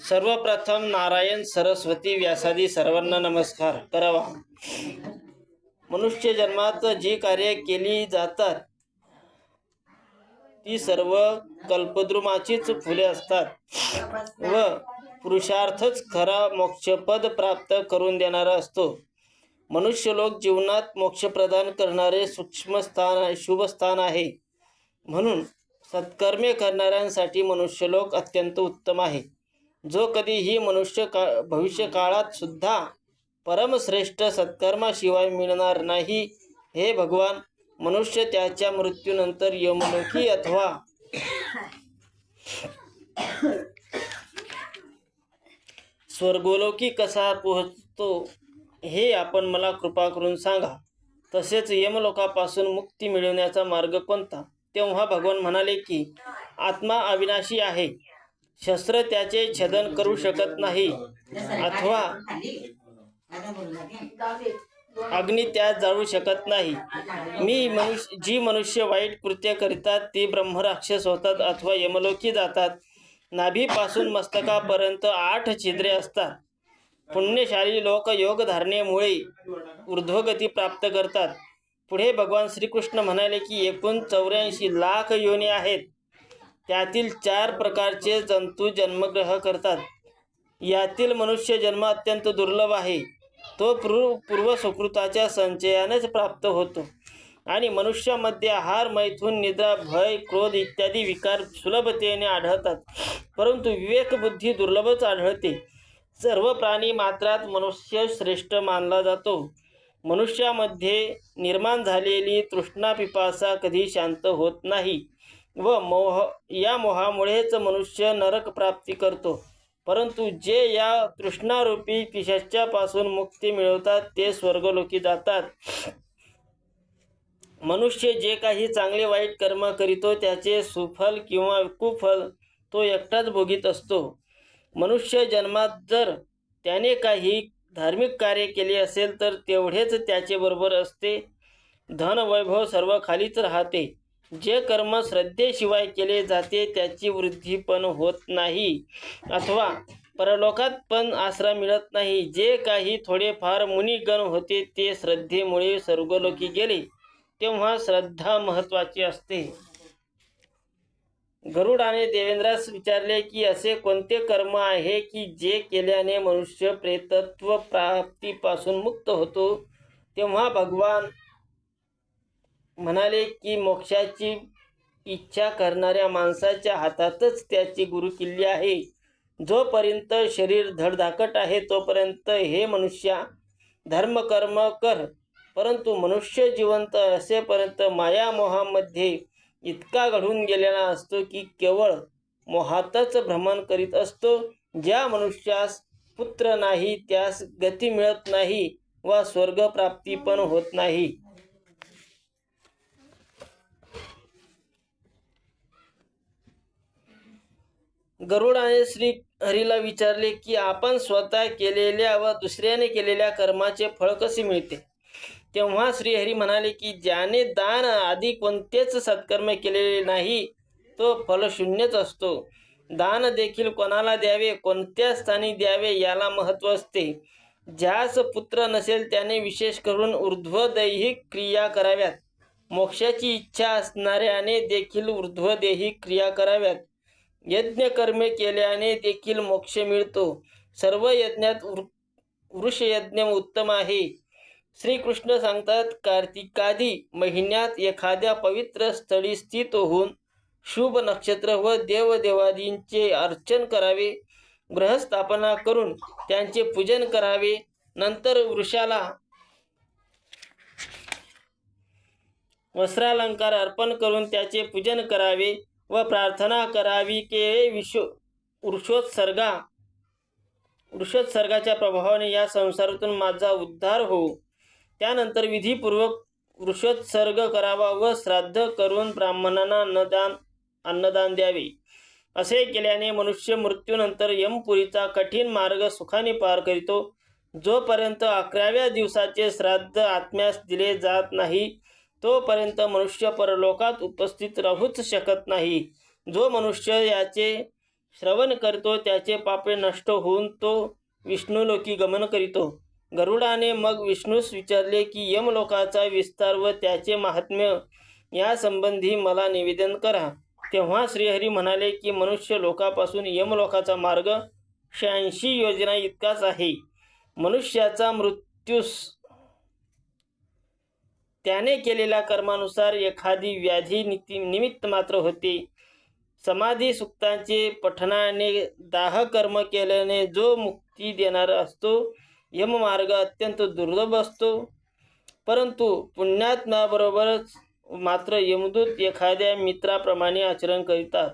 सर्वप्रथम नारायण सरस्वती व्यासादी सर्वांना नमस्कार करावा. मनुष्य जन्मात जी कार्य केली जातात ती सर्व कल्पद्रुमाचीच फुले असतात व पुरुषार्थच खरा मोक्षपद प्राप्त करून देणारा असतो. मनुष्यलोक जीवनात मोक्ष प्रदान करणारे सूक्ष्म स्थान शुभ स्थान आहे. म्हणून सत्कर्मे करणाऱ्यांसाठी मनुष्यलोक अत्यंत उत्तम आहे. जो कधीही भविष्य काळात सुद्धा परमश्रेष्ठ सत्कर्माशिवाय मिळणार नाही. हे भगवान, मनुष्य त्याच्या मृत्यूनंतर यमलोकी अथवा स्वर्गलोकी कसा पोहोचतो हे आपण मला कृपा करून सांगा. तसेच यमलोकापासून मुक्ती मिळवण्याचा मार्ग कोणता? तेव्हा भगवान म्हणाले की आत्मा अविनाशी आहे. शस्त्र त्याचे छेदन करू शकत नाही अथवा अग्नी त्यात जाळू शकत नाही. जी मनुष्य वाईट कृत्य करतात ते ब्रह्मराक्षस होतात अथवा यमलोकी जातात. नाभीपासून मस्तकापर्यंत 8 छिद्रे असतात. पुण्यशाली लोक योग धारणेमुळे ऊर्ध्वगती प्राप्त करतात. पुढे भगवान श्रीकृष्ण म्हणाले की एकूण 84 लाख योनी आहेत. त्यातील 4 प्रकारचे जंतू जन्मग्रह करतात. यातील मनुष्य जन्म अत्यंत दुर्लभ आहे. तो पूर्व सुकृताच्या संचयानेच प्राप्त होतो आणि मनुष्यामध्ये आहार, मैथुन, निद्रा, भय, क्रोध इत्यादी विकार सुलभतेने आढळतात, परंतु विवेक बुद्धी दुर्लभच आढळते. सर्व प्राणी मात्रात मनुष्य श्रेष्ठ मानला जातो. मनुष्यामध्ये निर्माण झालेली तृष्णा पिपासा कधी शांत होत नाही व या मोहामुळेच मनुष्य नरक प्राप्ती करतो. परंतु जे या तृष्णारूपी पिशाच्यापासून मुक्ती मिळवतात ते स्वर्गलोकी जातात. मनुष्य जे काही चांगले वाईट कर्म करीतो त्याचे सुफल किंवा कुफल तो एकटाच भोगीत असतो. मनुष्य जन्मात जर त्याने काही धार्मिक कार्य केले असेल तर तेवढेच त्याचे बरोबर असते. धन वैभव सर्व खालीच राहते. जे कर्म श्रद्धेशिवाय केले जाते त्याची वृद्धी पण होत नाही अथवा परलोकात पण आसरा मिळत नाही. जे काही थोडेफार मुनिगण होते ते श्रद्धेमुळे स्वर्गलोकी गेले. तेव्हा श्रद्धा महत्वाची असते. गरुडाने देवेंद्रास विचारले की असे कोणते कर्म आहे की जे केल्याने मनुष्य प्रेतत्व प्राप्तीपासून मुक्त होतो? तेव्हा भगवान म्हणाले की मोक्षाची इच्छा करणाऱ्या माणसाच्या हातातच त्याची गुरुकिल्ली आहे. जोपर्यंत शरीर धडधाकट आहे तोपर्यंत हे मनुष्या धर्मकर्म कर, परंतु मनुष्य जिवंत असेपर्यंत माया मोहामध्ये इतका घडून गेलेला असतो की केवळ मोहातच भ्रमण करीत असतो. ज्या मनुष्यास पुत्र नाही त्यास गती मिळत नाही व स्वर्ग प्राप्ती पण होत नाही. गरुडाने श्री हरीला विचारले की आपण स्वतः केलेल्या व दुसऱ्याने केलेल्या कर्माचे फळ कसे मिळते? तेव्हा श्रीहरी म्हणाले की ज्याने दान आदी कोणतेच सत्कर्म केलेले नाही तो फलशून्यच असतो. दान देखील कोणाला द्यावे, कोणत्या स्थानी द्यावे याला महत्त्व असते. ज्यास पुत्र नसेल त्याने विशेष करून ऊर्ध्वदैहिक क्रिया कराव्यात. मोक्षाची इच्छा असणाऱ्याने देखील ऊर्ध्वदैहिक क्रिया कराव्यात. यज्ञकर्मे केल्याने देखील मोक्ष मिळतो. सर्व यज्ञात वृषयज्ञ उत्तम आहे. श्रीकृष्ण सांगतात, कार्तिकादी महिन्यात एखाद्या पवित्र स्थळी स्थित होऊन शुभ नक्षत्र व देवदेवादींचे अर्चन करावे. ग्रहस्थापना करून त्यांचे पूजन करावे. नंतर वृषाला वस्त्रालंकार अर्पण करून त्याचे पूजन करावे व प्रार्थना करावी की वृषोत्सर्गाच्या प्रभावाने या संसारातून माझा उद्धार हो. त्यानंतर विधीपूर्वक वृषोत्सर्ग करावा व श्राद्ध करून ब्राह्मणांना अन्नदान द्यावे. असे केल्याने मनुष्य मृत्यूनंतर यमपुरीचा कठीण मार्ग सुखाने पार करीतो. जोपर्यंत 11व्या दिवसाचे श्राद्ध आत्म्यास दिले जात नाही तोपर्यंत मनुष्य परलोकात उपस्थित राहूच शकत नाही. जो मनुष्य याचे श्रवण करतो त्याचे पापे नष्ट होऊन तो विष्णुलोकी गमन करीतो. गरुडाने मग विष्णूस विचारले की यमलोकाचा विस्तार व त्याचे महात्म्य या संबंधी मला निवेदन करा. तेव्हा श्रीहरी म्हणाले की मनुष्य लोकापासून यमलोकाचा मार्ग 86 योजना इतकाच आहे. मनुष्याचा मृत्यूस त्याने केलेल्या कर्मानुसार एखादी व्याधी निमित्त मात्र होते. समाधी सुक्तांचे पठनाने दाह कर्म केल्याने जो मुक्ती देणारा असतो. यममार्ग अत्यंत दुर्लभ असतो, परंतु पुण्यात्म्याबरोबरच मात्र यमदूत एखाद्या मित्राप्रमाणे आचरण करीतात.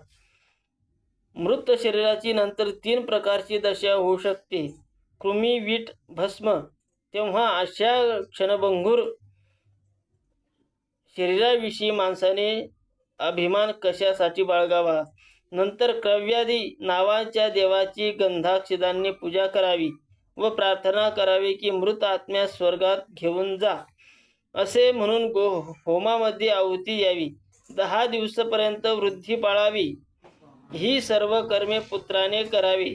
मृत शरीराची नंतर 3 प्रकारची दशा होऊ शकते. कृमी, वीट, भस्म. तेव्हा अशा क्षणभंगूर शरीराविषयी माणसाने अभिमान कशासाठी बाळगावा. नंतर क्रव्यादी नावाच्या देवाची गंधाक्षदांनी पूजा करावी व प्रार्थना करावी की मृत आत्म्यास स्वर्गात घेऊन जा, असे म्हणून होमामध्ये आहुती द्यावी. 10 दिवसापर्यंत वृद्धी पाळावी. ही सर्व कर्मे पुत्राने करावी.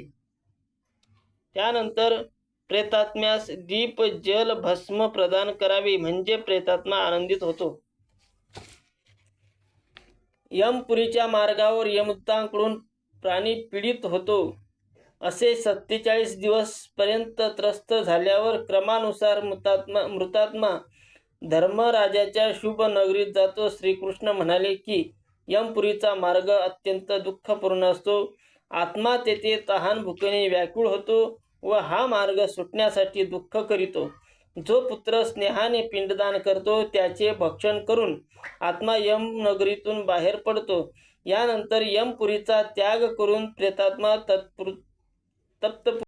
त्यानंतर प्रेतात्म्यास दीप, जल, भस्म प्रदान करावे, म्हणजे प्रेतात्मा आनंदित होतो. यमपुरीच्या मार्गावर यमदूतांकडून प्राणी पीडित होतो. असे 47 दिवस पर्यंत त्रस्त झाल्यावर क्रमानुसार मृतात्मा धर्मराजाच्या शुभ नगरीत जातो. श्रीकृष्ण म्हणाले की यमपुरीचा मार्ग अत्यंत दुःखपूर्ण असतो. आत्मा तेथे तहान भुकेने व्याकुळ होतो व हा मार्ग सुटण्यासाठी दुःख करीतो. जो पुत्र स्नेहाने पिंडदान करतो त्याचे भक्षण करून आत्मा यमनगरीतून बाहेर पडतो. यानंतर यमपुरीचा त्याग करून प्रेतात्मा तप्त